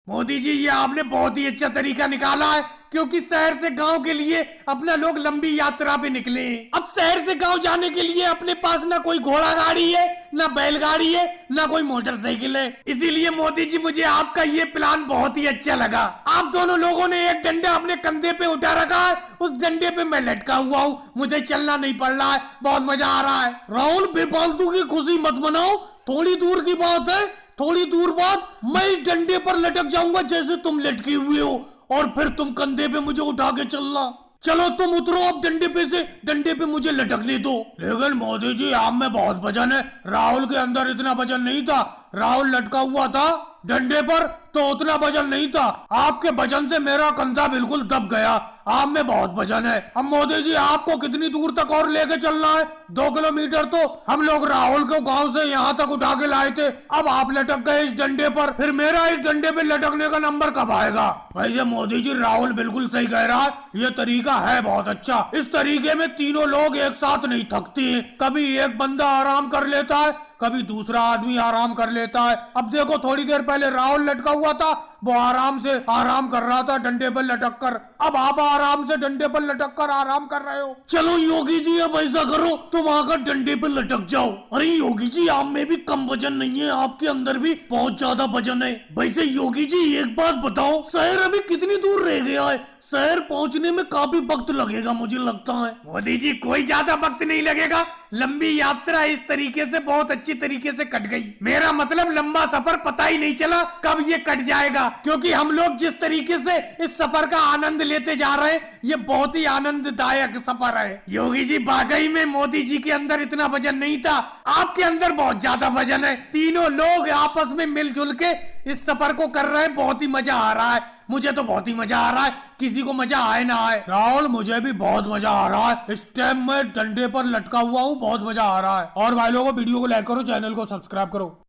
मोदी जी, ये आपने बहुत ही अच्छा तरीका निकाला है, क्योंकि शहर से गांव के लिए अपना लोग लंबी यात्रा पे निकले हैं। अब शहर से गांव जाने के लिए अपने पास ना कोई घोड़ा गाड़ी है, ना बैलगाड़ी है, ना कोई मोटरसाइकिल है। इसीलिए मोदी जी, मुझे आपका ये प्लान बहुत ही अच्छा लगा। आप दोनों लोगों ने एक डंडा अपने कंधे पे उठा रखा है, उस डंडे पे मैं लटका हुआ हूँ, मुझे चलना नहीं पड़ रहा है, बहुत मजा आ रहा है। राहुल, बेफालतू की खुशी मत मनाओ, थोड़ी दूर की बात है, थोड़ी दूर बाद मैं इस डंडे पर लटक जाऊंगा जैसे तुम लटके हुए हो, और फिर तुम कंधे पे मुझे उठा के चलना। चलो तुम उतरो अब डंडे पे से, डंडे पे मुझे लटकने दो। लेकिन मोदी जी, आप में बहुत वजन है, राहुल के अंदर इतना वजन नहीं था। राहुल लटका हुआ था डंडे पर तो उतना वजन नहीं था, आपके वजन से मेरा कंधा बिल्कुल दब गया। आप में बहुत वजन है। अब मोदी जी, आपको कितनी दूर तक और लेके चलना है? 2 किलोमीटर तो हम लोग राहुल को गांव से यहाँ तक उठा के लाए थे, अब आप लटक गए इस डंडे पर, फिर मेरा इस डंडे पे लटकने का नंबर कब आएगा? वैसे मोदी जी, राहुल बिल्कुल सही कह रहा है, ये तरीका है बहुत अच्छा। इस तरीके में तीनों लोग एक साथ नहीं थकते हैं, कभी एक बंदा आराम कर लेता है, कभी दूसरा आदमी आराम कर लेता है। अब देखो, थोड़ी देर पहले राहुल लटका हुआ था, वो आराम से आराम कर रहा था डंडे पर लटक कर, अब आप आराम से डंडे पर लटक कर आराम कर रहे हो। चलो योगी जी, अब ऐसा करो, तुम आकर डंडे पर लटक जाओ। अरे योगी जी, आप में भी कम वजन नहीं है, आपके अंदर भी बहुत ज्यादा वजन है। वैसे योगी जी, एक बात बताओ, शहर अभी कितनी दूर रह गया है? शहर पहुंचने में काफी वक्त लगेगा मुझे लगता है। मोदी जी, कोई ज्यादा वक्त नहीं लगेगा, लंबी यात्रा इस तरीके से बहुत अच्छी तरीके से कट गई। मेरा मतलब लंबा सफर पता ही नहीं चला कब ये कट जाएगा, क्योंकि हम लोग जिस तरीके से इस सफर का आनंद लेते जा रहे हैं, ये बहुत ही आनंददायक सफर है। योगी जी, वाकई में मोदी जी के अंदर इतना वजन नहीं था, आपके अंदर बहुत ज्यादा वजन है। तीनों लोग आपस में मिलजुल के इस सफर को कर रहे हैं, बहुत ही मजा आ रहा है। मुझे तो बहुत ही मजा आ रहा है, किसी को मजा आए ना आए। राहुल, मुझे भी बहुत मजा आ रहा है, इस टाइम मैं डंडे पर लटका हुआ हूँ, बहुत मजा आ रहा है। और भाई लोगों, वीडियो को लाइक करो, चैनल को सब्सक्राइब करो।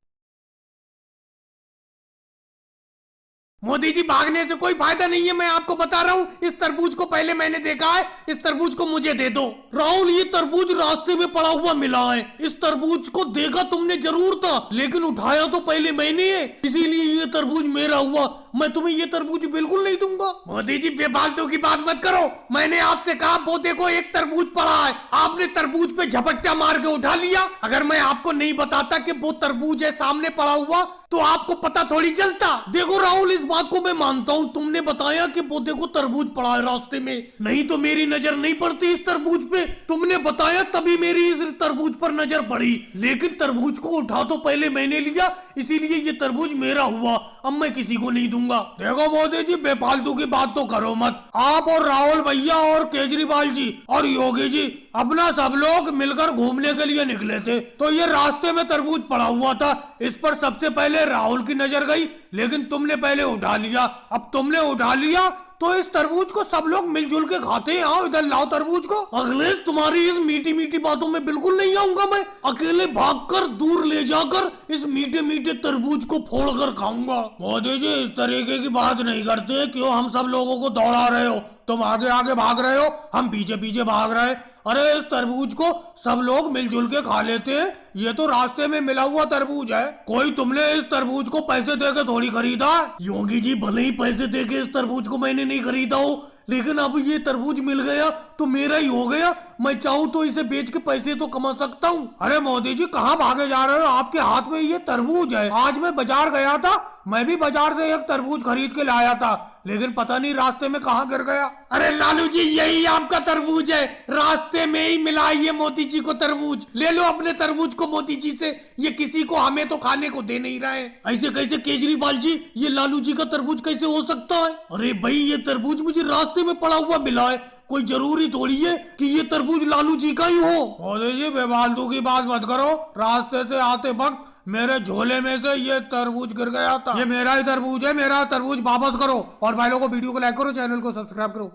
मोदी जी, भागने से कोई फायदा नहीं है, मैं आपको बता रहा हूँ। इस तरबूज को पहले मैंने देखा है, इस तरबूज को मुझे दे दो। राहुल, ये तरबूज रास्ते में पड़ा हुआ मिला है, इस तरबूज को देखा तुमने जरूर था, लेकिन उठाया तो पहले मैंने है, इसीलिए ये तरबूज मेरा हुआ। मैं तुम्हें ये तरबूज बिल्कुल नहीं दूंगा। मोदी जी, बेफालतू की बात मत करो, मैंने आपसे कहा वो देखो एक तरबूज पड़ा है, आपने तरबूज पे झपट्टा मार के उठा लिया। अगर मैं आपको नहीं बताता कि वो तरबूज है सामने पड़ा हुआ, तो आपको पता थोड़ी चलता। देखो राहुल, इस बात को मैं मानता हूँ, तुमने बताया कि वो देखो तरबूज पड़ा है रास्ते में, नहीं तो मेरी नजर नहीं पड़ती इस तरबूज पे। तुमने बताया तभी मेरी इस तरबूज पर नजर पड़ी, लेकिन तरबूज को उठा तो पहले मैंने लिया, इसीलिए ये तरबूज मेरा हुआ। अब मैं किसी को नहीं दूंगा। देखो मोदी जी, बेफालतू की बात तो करो मत। आप और राहुल भैया और केजरीवाल जी और योगी जी अपना सब लोग मिलकर घूमने के लिए निकले थे, तो ये रास्ते में तरबूज पड़ा हुआ था, इस पर सबसे पहले राहुल की नजर गई, लेकिन तुमने पहले उठा लिया। अब तुमने उठा लिया तो इस तरबूज को सब लोग मिलजुल के खाते हैं। आओ इधर लाओ तरबूज को। अखिलेश, तुम्हारी इस मीठी मीठी बातों में बिल्कुल नहीं आऊंगा, मैं अकेले भागकर दूर ले जाकर इस मीठे मीठे तरबूज को फोड़कर खाऊंगा। मोदी जी, इस तरीके की बात नहीं करते, क्यों हम सब लोगों को दौड़ा रहे हो? तुम आगे आगे भाग रहे हो, हम पीछे पीछे भाग रहे हैं। अरे इस तरबूज को सब लोग मिलजुल के खा लेते हैं, ये तो रास्ते में मिला हुआ तरबूज है, कोई तुमने इस तरबूज को पैसे देके थोड़ी खरीदा। योगी जी, भले ही पैसे देके इस तरबूज को मैंने नहीं खरीदा हो, लेकिन अब ये तरबूज मिल गया तो मेरा ही हो गया, मैं चाहूँ तो इसे बेच के पैसे तो कमा सकता हूँ। अरे मोदी जी, कहाँ भागे जा रहे हो? आपके हाथ में ये तरबूज है। आज मैं बाजार गया था, मैं भी बाजार से एक तरबूज खरीद के लाया था, लेकिन पता नहीं रास्ते में कहाँ गिर गया। अरे लालू जी, यही आपका तरबूज है, रास्ते में ही मिला ये मोदी जी को तरबूज। ले लो अपने तरबूज को मोदी जी से, ये किसी को, हमें तो खाने को दे नहीं रहे। ऐसे कैसे केजरीवाल जी, ये लालू जी का तरबूज कैसे हो सकता है? अरे भाई, ये तरबूज मुझे रास्ते में पड़ा हुआ मिला है, कोई जरूरी थोड़ी है कि ये तरबूज लालू जी का ही हो। मोदी जी, बेफालतू की बात मत करो, रास्ते से आते वक्त मेरे झोले में से ये तरबूज गिर गया था, ये मेरा ही तरबूज है, मेरा तरबूज वापस करो। और भाई लोगों को वीडियो को लाइक करो, चैनल को सब्सक्राइब करो।